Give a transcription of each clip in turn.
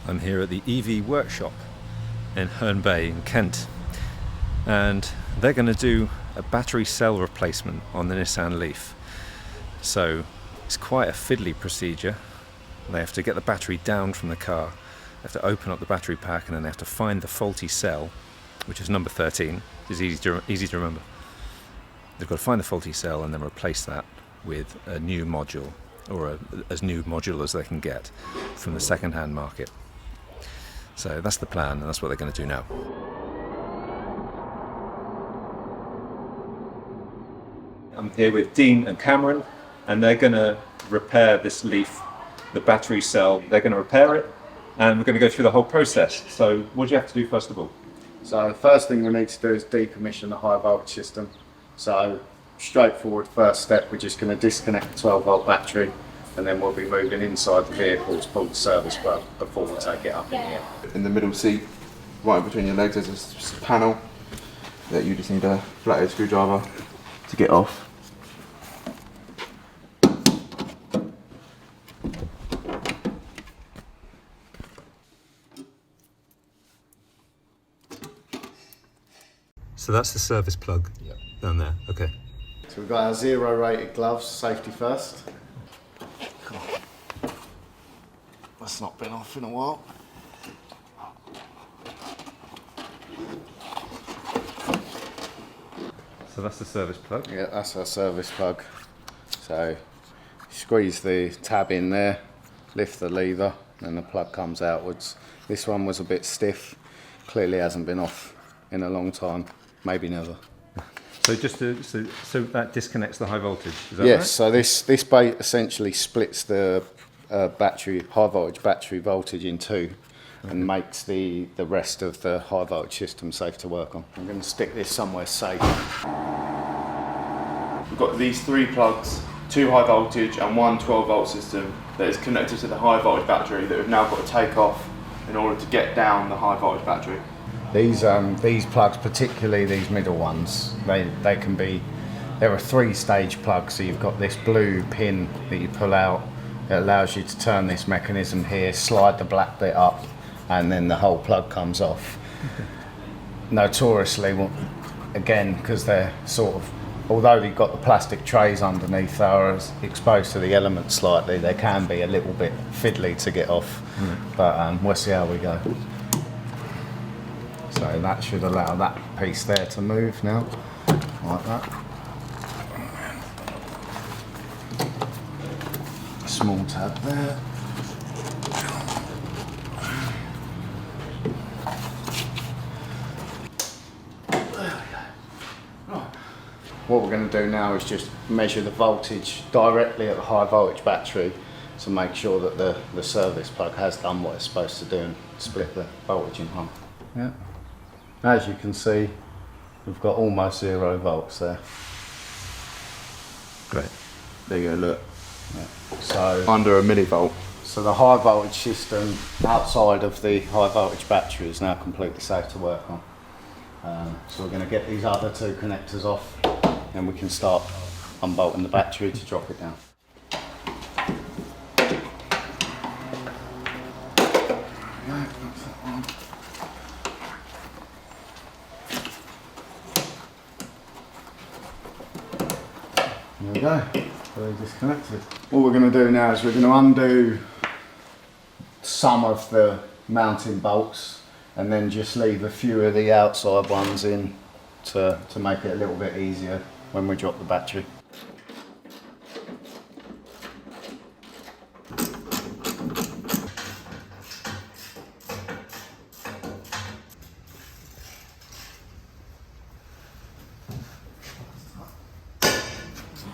I'm here at the EV workshop in Herne Bay in Kent, and they're going to do a battery cell replacement on the Nissan LEAF. So it's quite a fiddly procedure. They have to get the battery down from the car, they have to open up the battery pack, and then they have to find the faulty cell, which is number 13. It's easy to remember. They've got to find the faulty cell and then replace that with a new module, or as new module as they can get from the second-hand market. So that's the plan, and that's what they're going to do now. I'm here with Dean and Cameron, and they're going to repair this LEAF, the battery cell. They're going to repair it, and we're going to go through the whole process. So what do you have to do first of all? So the first thing we need to do is decommission the high voltage system. So straightforward first step, we're just going to disconnect the 12 volt battery, and then we'll be moving inside the vehicle to pull the service plug before we take it up in the air. In the middle seat, right in between your legs, there's a panel that you just need a flathead screwdriver to get off. So that's the service plug down there, okay. So we've got our 0 rated gloves, safety first. That's not been off in a while. So that's the service plug? Yeah, that's our service plug. So squeeze the tab in there, lift the lever, and the plug comes outwards. This one was a bit stiff, clearly hasn't been off in a long time, maybe never. So so that disconnects the high voltage, is that yes, right? so this bait essentially splits the high voltage battery voltage in two, and makes the rest of the high voltage system safe to work on. I'm going to stick this somewhere safe. We've got these 3 plugs, 2 high voltage and 1 12 volt system that is connected to the high voltage battery that we've now got to take off in order to get down the high voltage battery. These plugs, particularly these middle ones, they can be, there are 3-stage plugs. So you've got this blue pin that you pull out. It allows you to turn this mechanism here, slide the black bit up, and then the whole plug comes off. Notoriously, well, again, because they're sort of, although you've got the plastic trays underneath, they are exposed to the elements slightly. They can be a little bit fiddly to get off, but we'll see how we go. So that should allow that piece there to move now, like that. Small tab there. What we're going to do now is just measure the voltage directly at the high voltage battery to make sure that the service plug has done what it's supposed to do and split the voltage in half. Yeah. As you can see, we've got almost 0 volts there. Great. There you go, look. Yeah. So Under a millivolt. So the high voltage system outside of the high voltage battery is now completely safe to work on. So we're going to get these other 2 connectors off, and we can start unbolting the battery to drop it down. There we go, fully disconnected. What we're going to do now is we're going to undo some of the mounting bolts and then just leave a few of the outside ones in to make it a little bit easier when we drop the battery.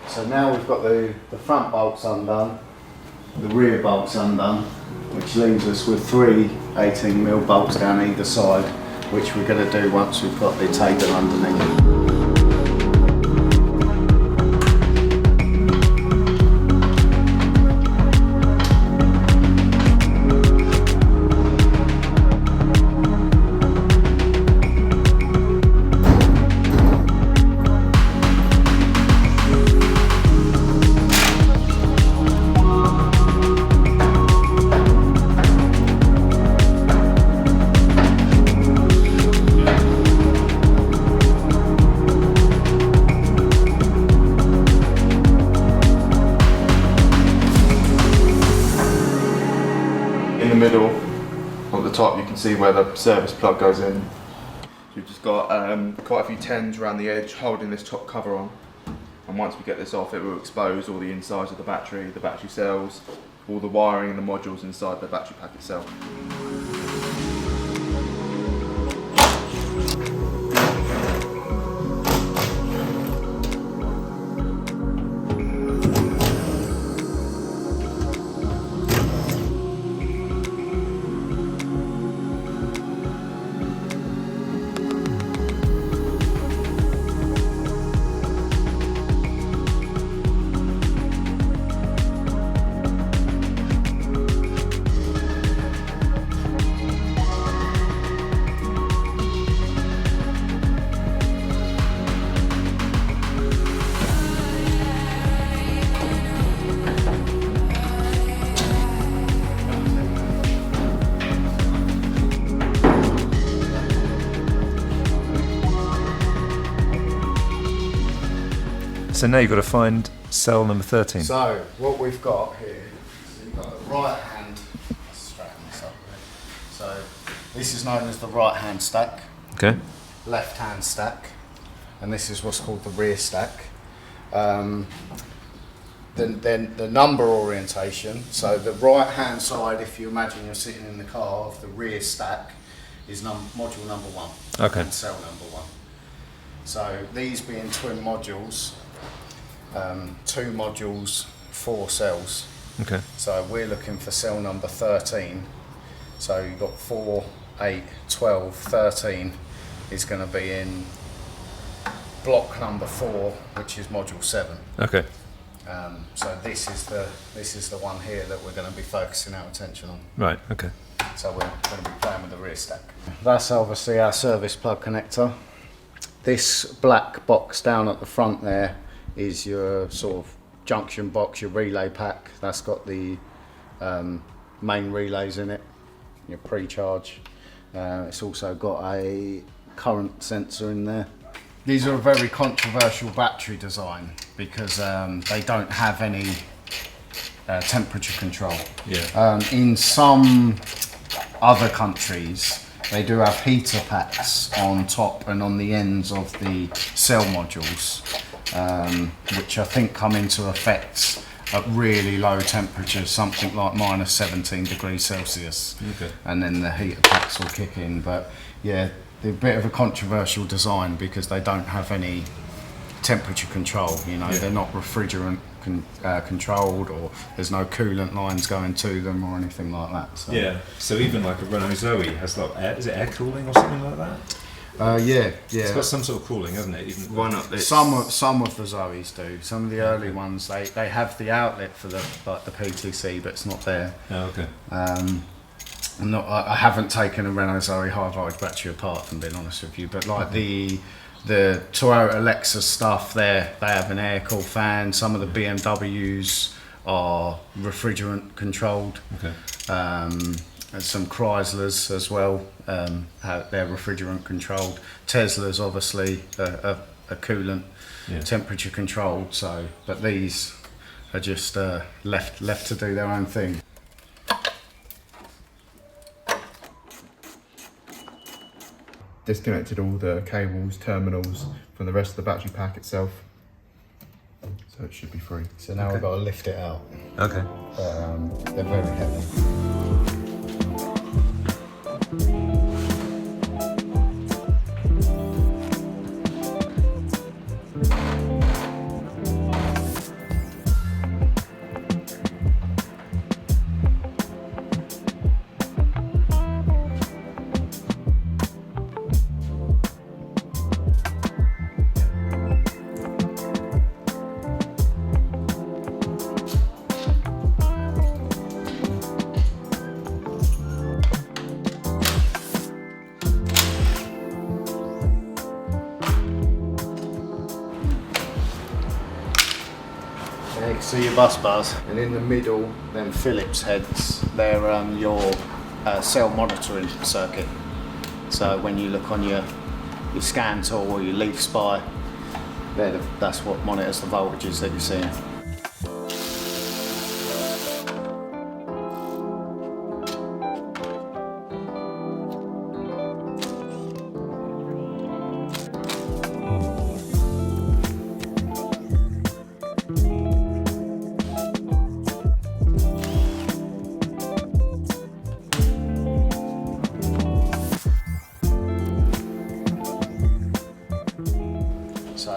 So now we've got the front bolts undone, the rear bolts undone, which leaves us with 3 18mm bolts down either side, which we're going to do once we've got the table underneath. the middle, at the top, you can see where the service plug goes in. We've just got quite a few tens around the edge holding this top cover on. And once we get this off, it will expose all the insides of the battery cells, all the wiring and the modules inside the battery pack itself. So now you've got to find cell number 13. So what we've got here, so you've got a right hand, let's straighten this up a bit. So this is known as the right hand stack, Okay. left hand stack, and this is what's called the rear stack. Then the number orientation, so the right hand side, if you imagine you're sitting in the car, of the rear stack is module number 1, Okay. and cell number 1. So these being twin modules, 2 modules, 4 cells. Okay. So we're looking for cell number 13. So you've got 4, 8, 12, 13 is going to be in block number 4, which is module 7. Okay. So this is the one here that we're going to be focusing our attention on. Right. Okay. So we're going to be playing with the rear stack. That's obviously our service plug connector. This black box down at the front there is your sort of junction box, your relay pack. That's got the main relays in it, your pre-charge. It's also got a current sensor in there. These are a very controversial battery design because they don't have any temperature control. Yeah. In some other countries, they do have heater packs on top and on the ends of the cell modules, which I think come into effect at really low temperatures, something like minus 17 degrees Celsius. Okay. And then the heater packs will kick in. But yeah, they're a bit of a controversial design because they don't have any temperature control, you know, they're not refrigerant controlled, or there's no coolant lines going to them or anything like that. So. Yeah. So even like a Renault Zoe has like is it air cooling or something like that? Yeah. It's got some sort of cooling, hasn't it? Even Why not? Some of the Zoes do. Some of the early ones they have the outlet for the PTC, but it's not there. Oh, okay. I haven't taken a Renault Zoe high voltage battery apart, if I'm being honest with you, but like the Toyota Lexus stuff, they have an air cool fan. Some of the BMWs are refrigerant controlled. Okay. And some Chryslers as well, they're refrigerant controlled. Teslas obviously are coolant temperature controlled. So, but these are just left to do their own thing. Disconnected all the cables, terminals from the rest of the battery pack itself. So it should be free. So now we've got to lift it out. Okay. They're very heavy. Yeah, you can see your bus bars, and in the middle, them Phillips heads, they're your cell monitoring circuit. So when you look on your scan tool or your LEAF spy, that's what monitors the voltages that you're seeing.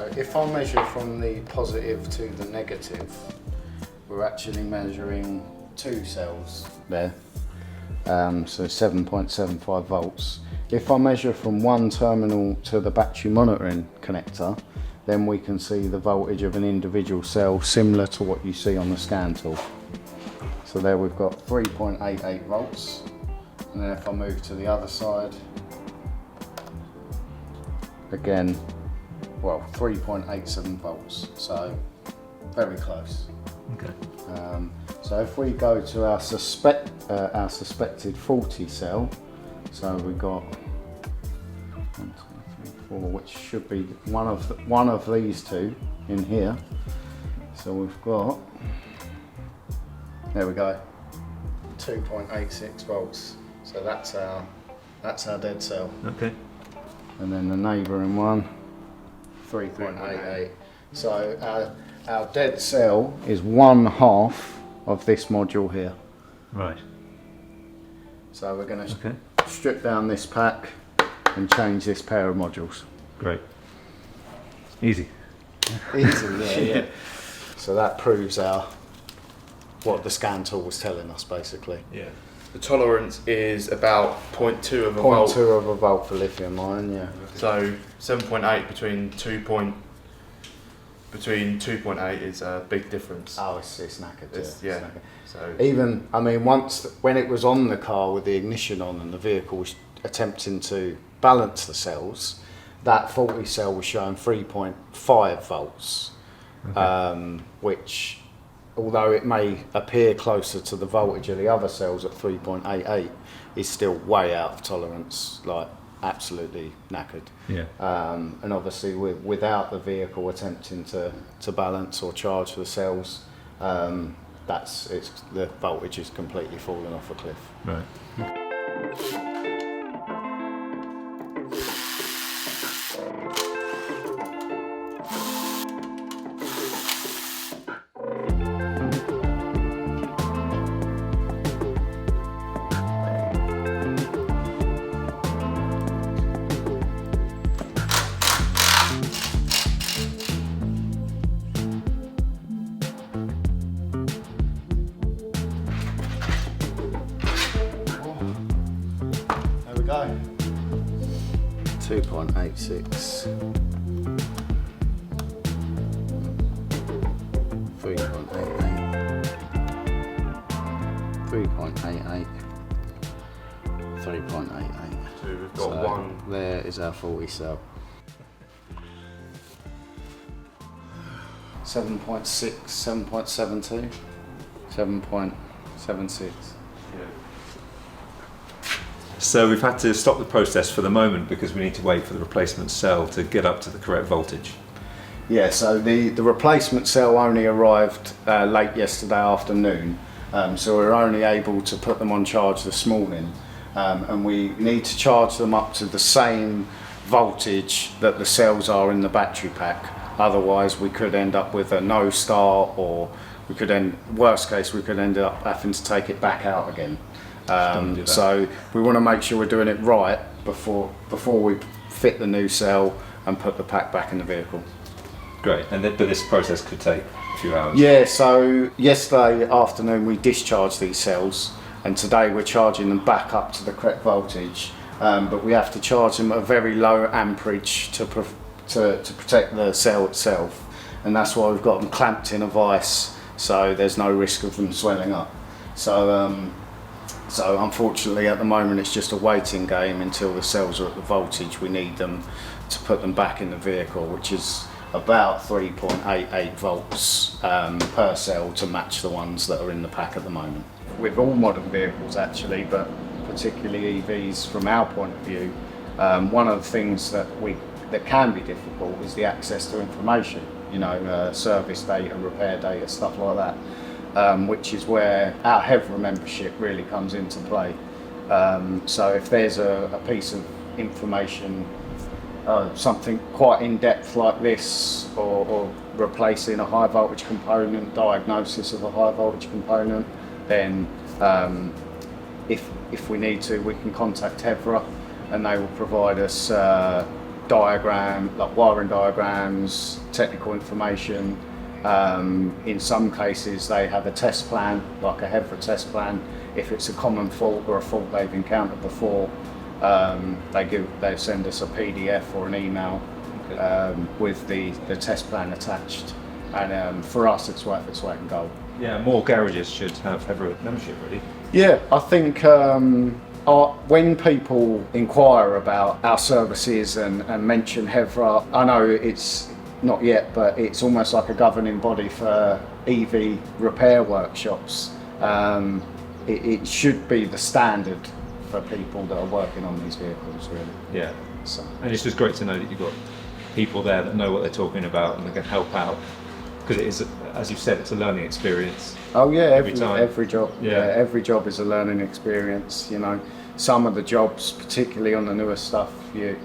So if I measure from the positive to the negative, we're actually measuring 2 cells there, so 7.75 volts. If I measure from one terminal to the battery monitoring connector, then we can see the voltage of an individual cell similar to what you see on the scan tool. So there we've got 3.88 volts, and then if I move to the other side, again, well, 3.87 volts, so very close. Okay. So if we go to our suspected faulty cell, so we've got 1, 2, 3, 4, which should be one of these two in here. So we've got, there we go, 2.86 volts. So that's our dead cell. Okay. And then the neighbouring one, 3.88. So our dead cell is 1/2 of this module here. Right. So we're going to strip down this pack and change this pair of modules. Great. Easy. Easy, yeah. So that proves what the scan tool was telling us, basically. Yeah. The tolerance is about 0.2 of a volt. 0.2 of a volt for lithium ion, yeah. So 7.8 between 2.8 is a big difference. Oh, it's knackered. It's knackered. So even, I mean, when it was on the car with the ignition on and the vehicle was attempting to balance the cells, that faulty cell was showing 3.5 volts, which, although it may appear closer to the voltage of the other cells at 3.88, is still way out of tolerance, like absolutely knackered. Yeah. And obviously without the vehicle attempting to balance or charge the cells, the voltage is completely fallen off a cliff. Right. There we go. 2.86. 3.88. 3.88. 3.88. So we've got one. There is our 40 cell. 7.6, 7.72, 7.76. So we've had to stop the process for the moment because we need to wait for the replacement cell to get up to the correct voltage. Yeah, so the replacement cell only arrived late yesterday afternoon, so we were only able to put them on charge this morning, and we need to charge them up to the same voltage that the cells are in the battery pack. Otherwise we could end up with a no start, or we could worst case we could end up having to take it back out again. So we want to make sure we're doing it right before we fit the new cell and put the pack back in the vehicle. Great, but this process could take a few hours. Yeah, so yesterday afternoon we discharged these cells, and today we're charging them back up to the correct voltage, but we have to charge them at a very low amperage to protect the cell itself, and that's why we've got them clamped in a vise so there's no risk of them swelling up. So unfortunately at the moment it's just a waiting game until the cells are at the voltage we need them to put them back in the vehicle, which is about 3.88 volts per cell to match the ones that are in the pack at the moment. With all modern vehicles actually, but particularly EVs from our point of view, one of the things that can be difficult is the access to information, service data, repair data, stuff like that. Which is where our Hevra membership really comes into play. So if there's a piece of information, something quite in-depth like this, or replacing a high voltage component, diagnosis of a high voltage component, then if we need to, we can contact Hevra and they will provide us like wiring diagrams, technical information. In some cases they have a test plan, like a Hevra test plan. If it's a common fault or a fault they've encountered before, they send us a PDF or an email with the test plan attached. And for us, it's worth its weight in gold. Yeah, more garages should have Hevra membership, really. Yeah, I think when people inquire about our services and mention Hevra, I know it's not yet, but it's almost like a governing body for EV repair workshops. It should be the standard for people that are working on these vehicles, really. Yeah. So. And it's just great to know that you've got people there that know what they're talking about and they can help out, because it is, as you've said, it's a learning experience. Oh yeah, every job. Yeah. Every job is a learning experience. You know, some of the jobs, particularly on the newer stuff, you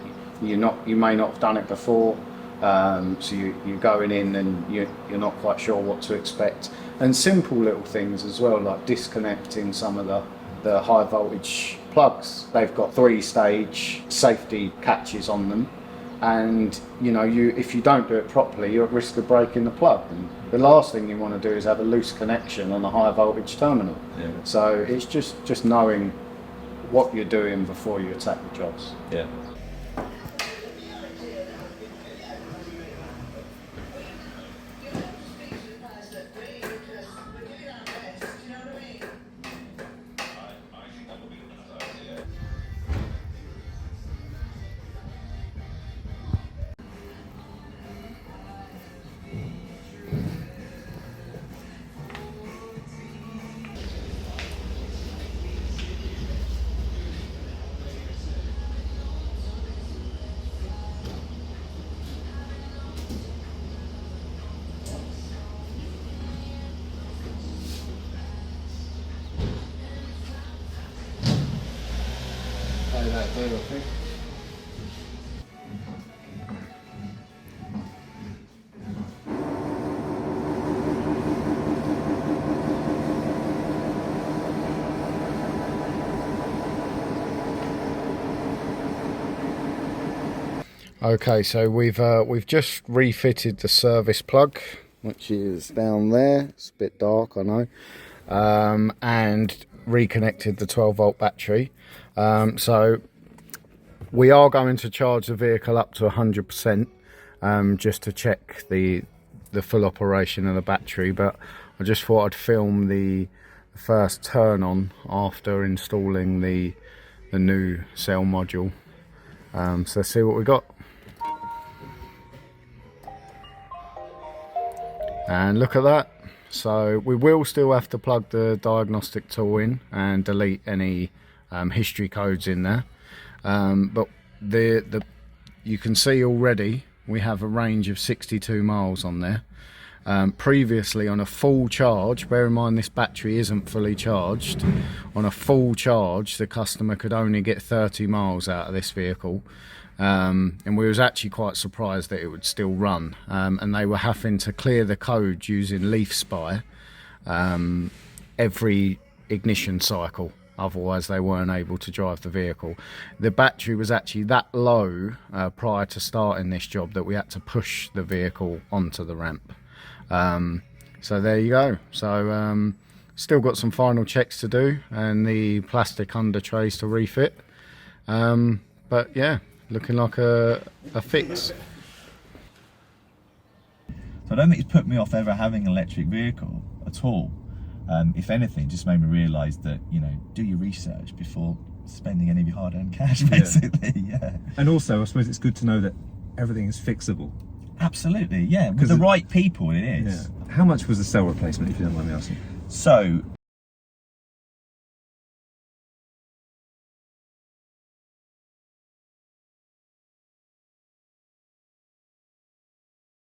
may not have done it before. So you're going in and you're not quite sure what to expect. And simple little things as well, like disconnecting some of the high voltage plugs. They've got 3-stage safety catches on them, and if you don't do it properly, you're at risk of breaking the plug. And the last thing you want to do is have a loose connection on a high voltage terminal. Yeah. So it's just knowing what you're doing before you attack the jobs. Yeah. I think. Okay, so we've just refitted the service plug, which is down there. It's a bit dark, I know, and reconnected the 12-volt battery. So we are going to charge the vehicle up to 100%, just to check the full operation of the battery. But I just thought I'd film the first turn on after installing the new cell module. So let's see what we got. And look at that. So we will still have to plug the diagnostic tool in and delete any history codes in there, but you can see already we have a range of 62 miles on there. Previously, on a full charge, bear in mind this battery isn't fully charged, on a full charge the customer could only get 30 miles out of this vehicle. And we was actually quite surprised that it would still run, and they were having to clear the code using LEAF Spy every ignition cycle, otherwise they weren't able to drive the vehicle. The battery was actually that low prior to starting this job that we had to push the vehicle onto the ramp. So there you go. So still got some final checks to do and the plastic under trays to refit, but yeah, looking like a fix. So I don't think it's put me off ever having an electric vehicle at all. If anything, just made me realise that, do your research before spending any of your hard-earned cash, basically. Yeah. And also, I suppose it's good to know that everything is fixable. Absolutely, yeah. With the right people, it is. Yeah. How much was the cell replacement, if you don't mind me asking? So